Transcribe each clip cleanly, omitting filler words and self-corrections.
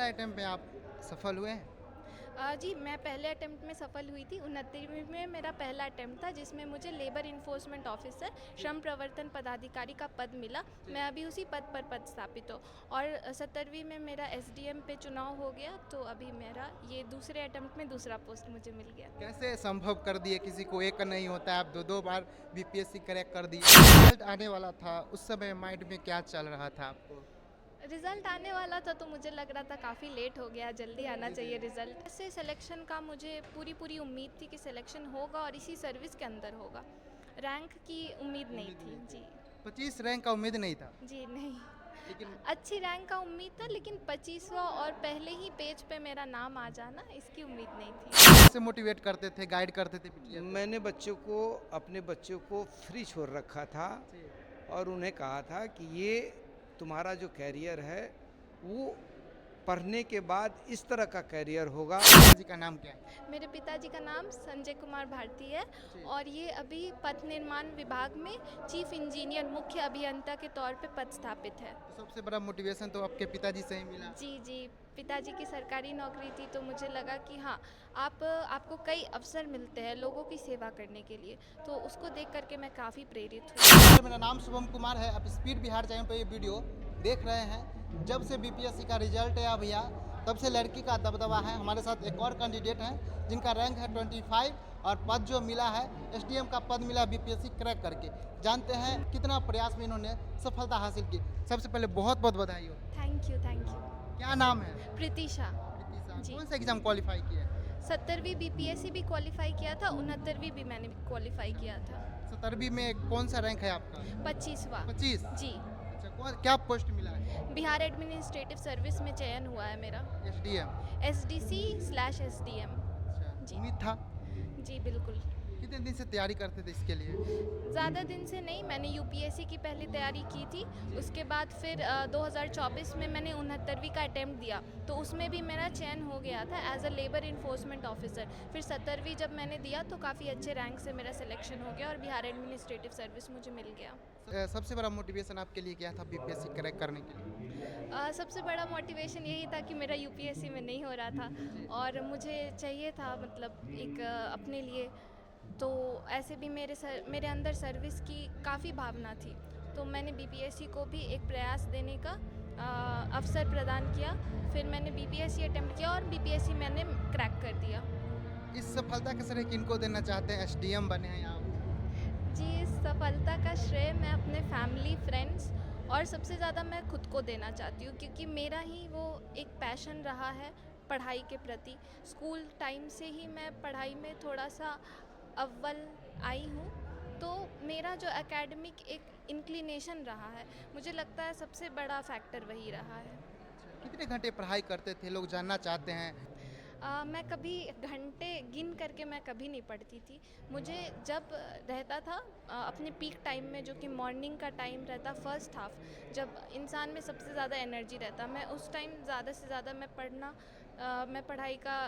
पहला अटेम्प्ट में आप सफल हुए हैं? जी, मैं पहले अटेम्प्ट में सफल हुई थी। 69वीं में मेरा पहला अटेम्प्ट था, जिसमें मुझे लेबर इन्फोर्समेंट ऑफिसर, श्रम प्रवर्तन पदाधिकारी का पद मिला। मैं अभी उसी पद पर पदस्थापित हूँ। और 70वीं में मेरा एसडीएम पे चुनाव हो गया, तो अभी मेरा ये दूसरे अटेम्प्ट में दूसरा पोस्ट मुझे मिल गया। कैसे संभव कर दिए? किसी को एक नहीं होता है, आप दो दो बार बीपीएससी क्रैक कर दिए। रिजल्ट आने वाला था, उस समय माइंड में क्या चल रहा था आपको? रिज़ल्ट आने वाला था तो मुझे लग रहा था काफ़ी लेट हो गया, जल्दी आना चाहिए रिज़ल्ट। ऐसे सिलेक्शन का मुझे पूरी उम्मीद थी कि सिलेक्शन होगा और इसी सर्विस के अंदर होगा। रैंक की उम्मीद नहीं थी। जी। 25 रैंक का उम्मीद नहीं था, जी नहीं। लेकिन अच्छी रैंक का उम्मीद था, लेकिन 25वां और पहले ही पेज पे मेरा नाम आ जाना, इसकी उम्मीद नहीं थी। कैसे मोटिवेट करते थे, गाइड करते थे बिटिया को? मैंने अपने बच्चों को फ्री छोड़ रखा था और उन्हें कहा था कि ये तुम्हारा जो कैरियर है वो पढ़ने के बाद इस तरह का कैरियर होगा। जी का नाम क्या है? मेरे पिताजी का नाम संजय कुमार भारती है और ये अभी पथ निर्माण विभाग में चीफ इंजीनियर, मुख्य अभियंता के तौर पे पदस्थापित है। तो सबसे बड़ा मोटिवेशन तो आपके पिताजी से ही मिला। जी, पिताजी की सरकारी नौकरी थी, तो मुझे लगा कि हाँ, आपको कई अवसर मिलते हैं लोगों की सेवा करने के लिए, तो उसको देख करके मैं काफ़ी प्रेरित हुई। मेरा नाम शुभम कुमार है। आप स्पीड बिहार चैनल पर ये वीडियो देख रहे हैं। जब से बीपीएससी का रिजल्ट आया भैया, तब से लड़की का दबदबा है। हमारे साथ एक और कैंडिडेट हैं जिनका रैंक है 25 और पद जो मिला है एसडीएम का पद मिला बीपीएससी क्रैक करके। जानते हैं कितना प्रयास में इन्होंने सफलता हासिल की। सबसे पहले बहुत बहुत बधाई हो। Thank you. क्या नाम है? प्रीतिशा। प्रीतिशा। जी। कौन सा एग्जाम क्वालिफाई किया है? 70वीं बीपीएससी भी क्वालिफाई किया था, 69वीं भी मैंने क्वालिफाई किया था। 17वीं में कौन सा रैंक है आपका? 25वां। 25। जी। अच्छा, क्या पोस्ट मिला है? बिहार एडमिनिस्ट्रेटिव सर्विस में चयन हुआ है मेरा। एसडीएम। SDC/SDM। अच्छा, जी। उम्मीद था। जी बिल्कुल। कितने दिन से तैयारी करते थे इसके लिए? ज़्यादा दिन से नहीं, मैंने यूपीएससी की पहले तैयारी की थी। उसके बाद फिर 2024 में मैंने 69वीं का अटेम्प्ट दिया, तो उसमें भी मेरा चयन हो गया था as a labour enforcement officer. फिर 70वीं जब मैंने दिया तो काफ़ी अच्छे रैंक से मेरा सिलेक्शन हो गया और बिहार एडमिनिस्ट्रेटिव सर्विस मुझे मिल गया। सबसे बड़ा मोटिवेशन आपके लिए क्या था बीपीएससी क्रैक करने के लिए? सबसे बड़ा मोटिवेशन यही था कि मेरा यूपीएससी में नहीं हो रहा था और मुझे चाहिए था, मतलब एक अपने लिए। तो ऐसे भी मेरे अंदर सर्विस की काफ़ी भावना थी, तो मैंने बीपीएससी को भी एक प्रयास देने का अवसर प्रदान किया। फिर मैंने बीपीएससी अटेम्प्ट किया और बीपीएससी मैंने क्रैक कर दिया। इस सफलता का श्रेय किनको देना चाहते हैं? एसडीएम बने हैं आप। जी, इस सफलता का श्रेय मैं अपने फैमिली, फ्रेंड्स और सबसे ज़्यादा मैं खुद को देना चाहती हूँ, क्योंकि मेरा ही वो एक पैशन रहा है पढ़ाई के प्रति। स्कूल टाइम से ही मैं पढ़ाई में थोड़ा सा अव्वल आई हूँ, तो मेरा जो एकेडमिक एक इंक्लिनेशन रहा है, मुझे लगता है सबसे बड़ा फैक्टर वही रहा है। कितने घंटे पढ़ाई करते थे, लोग जानना चाहते हैं। मैं कभी घंटे गिन करके मैं कभी नहीं पढ़ती थी। मुझे जब रहता था अपने पीक टाइम में, जो कि मॉर्निंग का टाइम रहता, फर्स्ट हाफ, जब इंसान में सबसे ज़्यादा एनर्जी रहता, मैं उस टाइम ज़्यादा से ज़्यादा मैं पढ़ाई का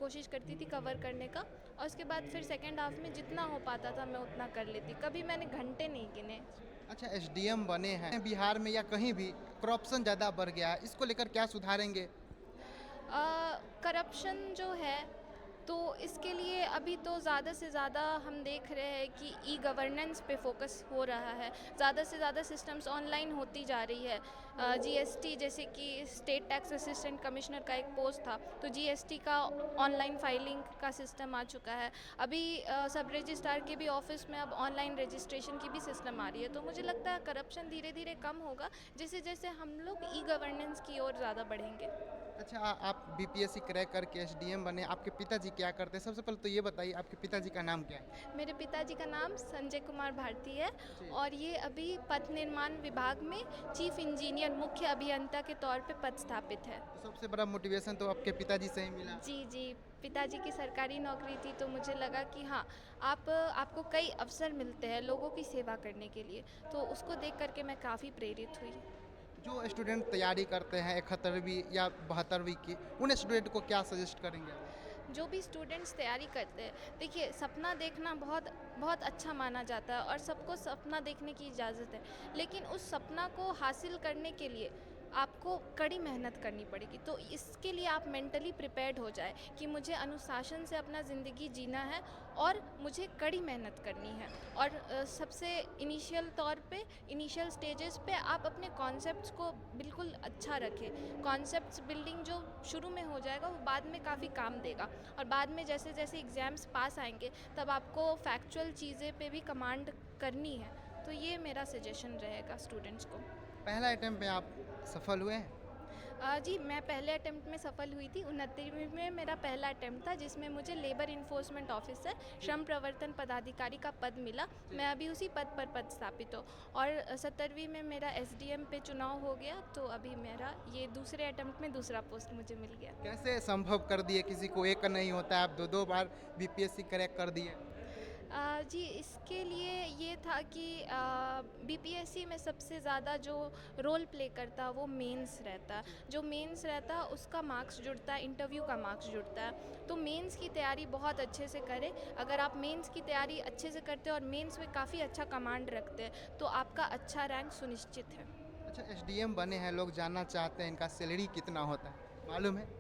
कोशिश करती थी कवर करने का, और उसके बाद फिर सेकेंड हाफ में जितना हो पाता था मैं उतना कर लेती। कभी मैंने घंटे नहीं गिने। अच्छा, एसडीएम बने हैं बिहार में या कहीं भी करप्शन ज़्यादा बढ़ गया है, इसको लेकर क्या सुधारेंगे? करप्शन जो है, तो इसके लिए अभी तो ज़्यादा से ज़्यादा हम देख रहे हैं कि ई गवर्नेंस पे फोकस हो रहा है। ज़्यादा से ज़्यादा सिस्टम्स ऑनलाइन होती जा रही है। जीएसटी, जैसे कि स्टेट टैक्स असिस्टेंट कमिश्नर का एक पोस्ट था, तो जीएसटी का ऑनलाइन फाइलिंग का सिस्टम आ चुका है। अभी सब रजिस्ट्रार के भी ऑफिस में अब ऑनलाइन रजिस्ट्रेशन की भी सिस्टम आ रही है। तो मुझे लगता है करप्शन धीरे धीरे कम होगा जैसे जैसे हम लोग ई गवर्नेंस की ओर ज़्यादा बढ़ेंगे। अच्छा, आप बीपीएससी क्रैक करके एसडीएम बने। आपके पिताजी क्या करते हैं? सबसे पहले तो ये बताइए, आपके पिताजी का नाम क्या है? मेरे पिताजी का नाम संजय कुमार भारती है और ये अभी पथ निर्माण विभाग में चीफ इंजीनियर, मुख्य अभियंता के तौर पे पदस्थापित है। तो सबसे बड़ा मोटिवेशन तो आपके पिताजी से ही मिला। जी, पिताजी की सरकारी नौकरी थी, तो मुझे लगा कि हाँ, आपको कई अवसर मिलते हैं लोगों की सेवा करने के लिए, तो उसको देख करके मैं काफ़ी प्रेरित हुई। जो स्टूडेंट तैयारी करते हैं 71वीं या 72वीं की, उन स्टूडेंट को क्या सजेस्ट करेंगे? जो भी स्टूडेंट्स तैयारी करते हैं, देखिए, सपना देखना बहुत बहुत अच्छा माना जाता है और सबको सपना देखने की इजाज़त है, लेकिन उस सपना को हासिल करने के लिए आपको कड़ी मेहनत करनी पड़ेगी। तो इसके लिए आप मेंटली प्रिपेयर्ड हो जाए कि मुझे अनुशासन से अपना ज़िंदगी जीना है और मुझे कड़ी मेहनत करनी है। और सबसे इनिशियल तौर पे, इनिशियल स्टेजेस पे आप अपने कॉन्सेप्ट्स को बिल्कुल अच्छा रखें। कॉन्सेप्ट्स बिल्डिंग जो शुरू में हो जाएगा वो बाद में काफ़ी काम देगा, और बाद में जैसे जैसे एग्ज़ाम्स पास आएंगे तब आपको फैक्चुअल चीज़ें पे भी कमांड करनी है। तो ये मेरा सजेशन रहेगा स्टूडेंट्स को। पहला अटेम्प्ट में आप सफल हुए हैं? जी, मैं पहले अटेम्प्ट में सफल हुई थी। 29वीं में मेरा पहला अटेम्प्ट था, जिसमें मुझे लेबर इन्फोर्समेंट ऑफिसर, श्रम प्रवर्तन पदाधिकारी का पद मिला। मैं अभी उसी पद पर पदस्थापित हूँ। और 70वीं में मेरा एसडीएम पे चुनाव हो गया, तो अभी मेरा ये दूसरे अटेम्प्ट में दूसरा पोस्ट मुझे मिल गया। कैसे संभव कर दिए? किसी को एक नहीं होता है, आप दो दो बार बीपीएससी क्रैक कर दिए। जी, इसके लिए ये था कि बीपीएससी में सबसे ज़्यादा जो रोल प्ले करता वो मेंस रहता। जो मेंस रहता उसका मार्क्स जुड़ता है, इंटरव्यू का मार्क्स जुड़ता है। तो मेंस की तैयारी बहुत अच्छे से करें। अगर आप मेंस की तैयारी अच्छे से करते हैं और मेंस में काफ़ी अच्छा कमांड रखते हैं तो आपका अच्छा रैंक सुनिश्चित है। अच्छा, एसडीएम बने हैं, लोग जानना चाहते हैं इनका सैलरी कितना होता है, मालूम है?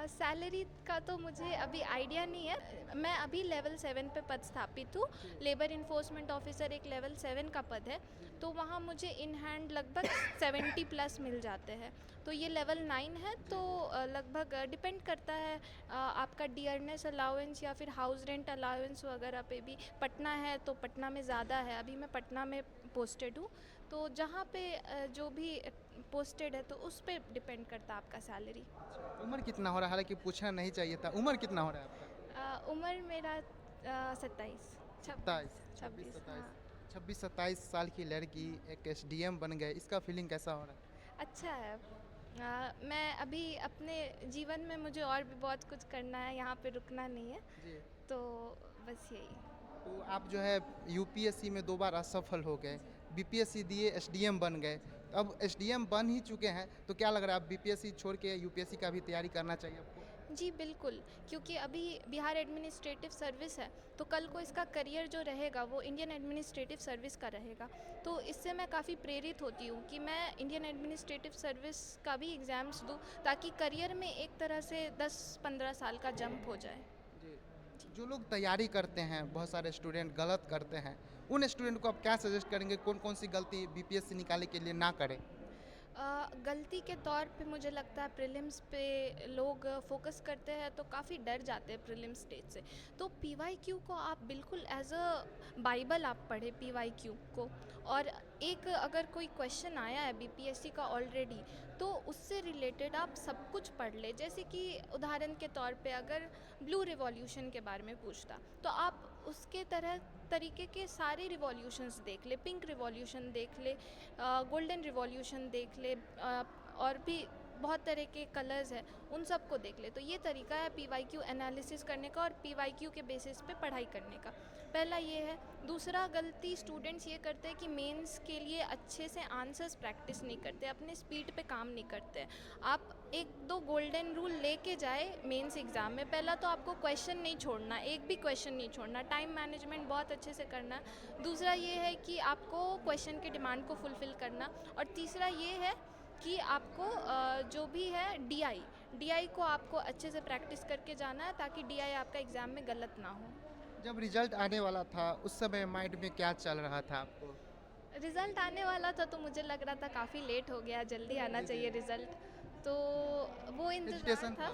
सैलरी का तो मुझे अभी आइडिया नहीं है। मैं अभी लेवल 7 पे पदस्थापित हूँ। लेबर इन्फोर्समेंट ऑफिसर एक लेवल 7 का पद है, तो वहाँ मुझे इन हैंड लगभग 70 प्लस मिल जाते हैं। तो ये लेवल 9 है, तो लगभग डिपेंड करता है आपका डियरनेस अलाउंस या फिर हाउस रेंट अलाउंस वगैरह पे भी। पटना है तो पटना में ज़्यादा है, अभी मैं पटना में पोस्टेड हूँ। तो जहाँ पे जो भी पोस्टेड है तो उस पे डिपेंड करता है आपका सैलरी। उम्र कितना हो रहा है? हालांकि पूछना नहीं चाहिए था, उम्र कितना हो रहा है आपका? उम्र मेरा 27 27, 26 27, हाँ। 26-27 साल की लड़की एक एसडीएम बन गए, इसका फीलिंग कैसा हो रहा है? अच्छा है। मैं अभी अपने जीवन में मुझे और भी बहुत कुछ करना है, यहाँ पे रुकना नहीं है। जी। तो बस यही। तो आप जो है यूपीएससी में 2 बार असफल हो गए, बीपीएससी दिए, एसडीएम बन गए। अब एसडीएम बन ही चुके हैं, तो क्या लग रहा है, आप बीपीएससी छोड़ के यूपीएससी का भी तैयारी करना चाहिए आपको? जी बिल्कुल, क्योंकि अभी बिहार एडमिनिस्ट्रेटिव सर्विस है, तो कल को इसका करियर जो रहेगा वो इंडियन एडमिनिस्ट्रेटिव सर्विस का रहेगा। तो इससे मैं काफ़ी प्रेरित होती हूँ कि मैं इंडियन एडमिनिस्ट्रेटिव सर्विस का भी एग्ज़ाम्स दूँ, ताकि करियर में एक तरह से 10-15 साल का जंप हो जाए। जी। जो लोग तैयारी करते हैं, बहुत सारे स्टूडेंट गलत करते हैं, उन स्टूडेंट को आप क्या सजेस्ट करेंगे, कौन कौन सी गलती बीपीएससी निकालने के लिए ना करें? गलती के तौर पे मुझे लगता है प्रीलिम्स पे लोग फोकस करते हैं तो काफ़ी डर जाते हैं प्रीलिम्स स्टेज से। तो पीवाईक्यू को आप बिल्कुल एज अ बाइबल आप पढ़े पीवाईक्यू को। और एक अगर कोई क्वेश्चन आया है बीपीएससी का ऑलरेडी, तो उससे रिलेटेड आप सब कुछ पढ़ ले। जैसे कि उदाहरण के तौर पे अगर ब्लू रिवॉल्यूशन के बारे में पूछता, तो आप उसके तरीके के सारे रिवॉल्यूशंस देख ले। पिंक रिवॉल्यूशन देख ले, गोल्डन रिवॉल्यूशन देख ले, और भी बहुत तरह के कलर्स हैं, उन सब को देख ले। तो ये तरीका है पीवाईक्यू एनालिसिस करने का और पीवाईक्यू के बेसिस पे पढ़ाई करने का। पहला ये है। दूसरा गलती स्टूडेंट्स ये करते हैं कि मेंस के लिए अच्छे से आंसर्स प्रैक्टिस नहीं करते, अपने स्पीड पे काम नहीं करते। आप 1-2 गोल्डन रूल लेके जाए मेंस एग्ज़ाम में। पहला तो आपको क्वेश्चन नहीं छोड़ना, एक भी क्वेश्चन नहीं छोड़ना, टाइम मैनेजमेंट बहुत अच्छे से करना। दूसरा ये है कि आपको क्वेश्चन के डिमांड को फुलफ़िल करना। और तीसरा ये है कि आपको जो भी है डीआई को आपको अच्छे से प्रैक्टिस करके जाना है, ताकि डीआई आपका एग्ज़ाम में गलत ना हो। जब रिजल्ट आने वाला था, उस समय माइंड में क्या चल रहा था आपको? रिज़ल्ट आने वाला था तो मुझे लग रहा था काफ़ी लेट हो गया, जल्दी आना चाहिए रिज़ल्ट। तो वो इंतज़ार हेजिटेशन था।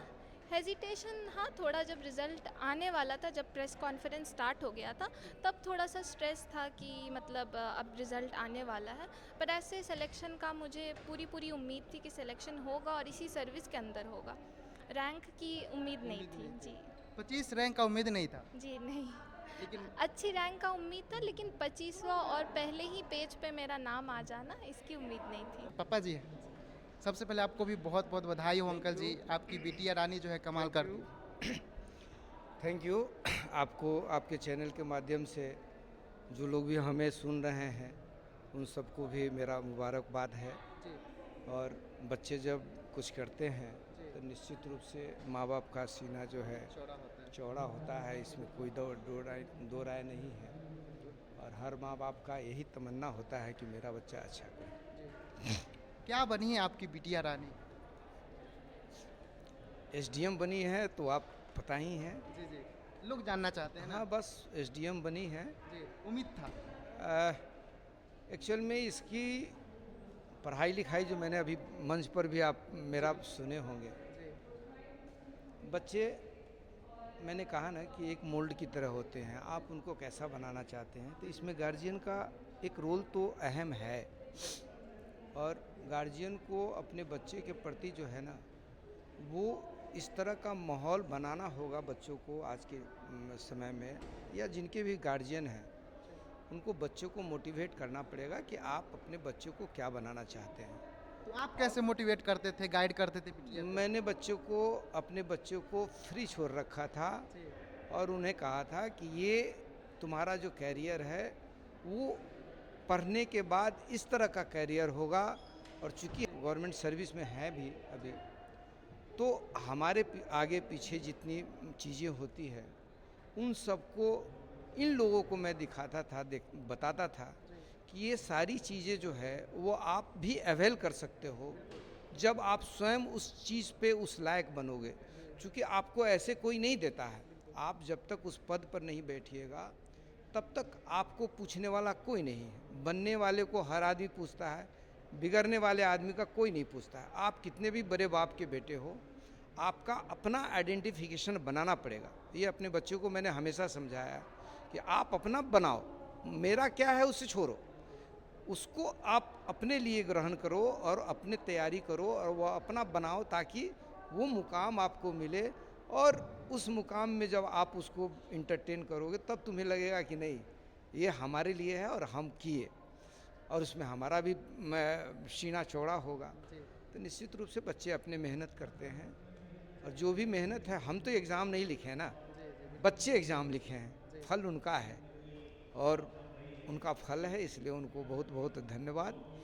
हेजिटेशन हाँ, थोड़ा जब रिज़ल्ट आने वाला था, जब प्रेस कॉन्फ्रेंस स्टार्ट हो गया था, तब थोड़ा सा स्ट्रेस था कि मतलब अब रिज़ल्ट आने वाला है। पर ऐसे सिलेक्शन का मुझे पूरी उम्मीद थी कि सिलेक्शन होगा और इसी सर्विस के अंदर होगा। रैंक की उम्मीद नहीं थी जी। 25 रैंक का उम्मीद नहीं था, जी नहीं, लेकिन अच्छी रैंक का उम्मीद था, लेकिन 25वां और पहले ही पेज पे मेरा नाम आ जाना, इसकी उम्मीद नहीं थी। पापा जी, सबसे पहले आपको भी बहुत बहुत बधाई हो अंकल जी, आपकी बिटिया रानी जो है कमाल कर दी। Thank you. आपको आपके चैनल के माध्यम से जो लोग भी हमें सुन रहे हैं उन सबको भी मेरा मुबारकबाद है। और बच्चे जब कुछ करते हैं तो निश्चित रूप से माँ बाप का सीना जो है चौड़ा होता है, इसमें कोई दो राय नहीं है। और हर माँ बाप का यही तमन्ना होता है कि मेरा बच्चा अच्छा करे। क्या बनी है आपकी बिटिया रानी? एसडीएम बनी है तो आप पता ही है। जी जी, लोग जानना चाहते हैं ना। हाँ, बस एसडीएम बनी है। जी, उम्मीद था। एक्चुअल में इसकी पढ़ाई लिखाई जो मैंने अभी मंच पर भी आप मेरा सुने होंगे, जी बच्चे मैंने कहा ना कि एक मोल्ड की तरह होते हैं, आप उनको कैसा बनाना चाहते हैं, तो इसमें गार्जियन का एक रोल तो अहम है। और गार्जियन को अपने बच्चे के प्रति जो है ना, वो इस तरह का माहौल बनाना होगा बच्चों को आज के समय में, या जिनके भी गार्जियन हैं उनको बच्चों को मोटिवेट करना पड़ेगा कि आप अपने बच्चों को क्या बनाना चाहते हैं। तो आप कैसे मोटिवेट करते थे, गाइड करते थे बिटिया को? मैंने अपने बच्चों को फ्री छोड़ रखा था जी, और उन्हें कहा था कि ये तुम्हारा जो कैरियर है वो पढ़ने के बाद इस तरह का कैरियर होगा। और चूंकि गवर्नमेंट सर्विस में है भी अभी, तो हमारे आगे पीछे जितनी चीज़ें होती है उन सबको इन लोगों को मैं दिखाता था, बताता था कि ये सारी चीज़ें जो है वो आप भी अवेल कर सकते हो जब आप स्वयं उस चीज़ पे उस लायक बनोगे। क्योंकि आपको ऐसे कोई नहीं देता है, आप जब तक उस पद पर नहीं बैठिएगा तब तक आपको पूछने वाला कोई नहीं है। बनने वाले को हर आदमी पूछता है, बिगड़ने वाले आदमी का कोई नहीं पूछता है। आप कितने भी बड़े बाप के बेटे हो, आपका अपना आइडेंटिफिकेशन बनाना पड़ेगा। ये अपने बच्चों को मैंने हमेशा समझाया कि आप अपना बनाओ, मेरा क्या है उसे छोड़ो, उसको आप अपने लिए ग्रहण करो और अपने तैयारी करो और वह अपना बनाओ, ताकि वो मुकाम आपको मिले। और उस मुकाम में जब आप उसको इंटरटेन करोगे तब तुम्हें लगेगा कि नहीं, ये हमारे लिए है और हम किए, और उसमें हमारा भी सीना चौड़ा होगा। जी, तो निश्चित रूप से बच्चे अपने मेहनत करते हैं, और जो भी मेहनत है, हम तो एग्ज़ाम नहीं लिखे हैं ना, बच्चे एग्ज़ाम लिखे हैं, फल उनका है और उनका फल है, इसलिए उनको बहुत बहुत धन्यवाद।